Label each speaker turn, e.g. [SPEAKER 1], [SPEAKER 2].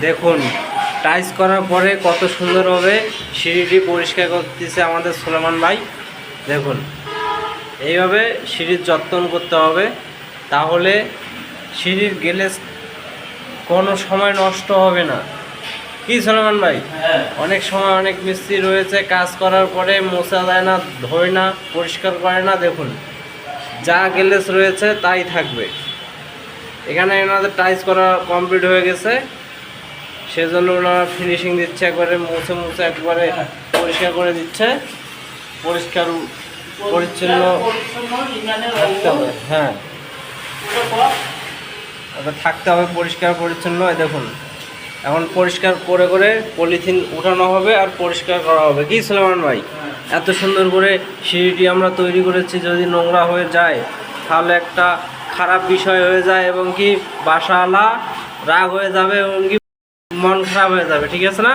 [SPEAKER 1] দেখুন টাইস করার পরে কত সুন্দরভাবে সিঁড়িটি পরিষ্কার করতেছে আমাদের সুলেমান ভাই। দেখুন এইভাবে সিঁড়ির যত্ন করতে হবে, তাহলে সিঁড়ির গ্লেজ কোনো সময় নষ্ট হবে না। কি সুলেমান ভাই? অনেক সময় অনেক মিস্ত্রি রয়েছে কাজ করার পরে মোছা যায় না, ধোয় না, পরিষ্কার করে না। দেখুন যা গ্লেজ রয়েছে তাই থাকবে। এখানে ওনাদের টাইস করা কমপ্লিট হয়ে গেছে, সেজন্য ওনারা ফিনিশিং দিচ্ছে, একবারে মুছে মুছে একবারে পরিষ্কার করে দিচ্ছে। পরিষ্কার পরিচ্ছন্ন থাকতে হবে, হ্যাঁ থাকতে হবে পরিষ্কার পরিচ্ছন্ন। দেখুন এখন পরিষ্কার করে করে পলিথিন উঠানো হবে আর পরিষ্কার করা হবে। কি সুলেমান ভাই, এত সুন্দর করে সিঁড়িটি আমরা তৈরি করেছি, যদি নোংরা হয়ে যায় তাহলে একটা খারাপ বিষয় হয়ে যায়, এবং কি বাসাওয়ালা রাগ হয়ে যাবে এবং কি মন খারাপ হয়ে যাবে। ঠিক আছে না?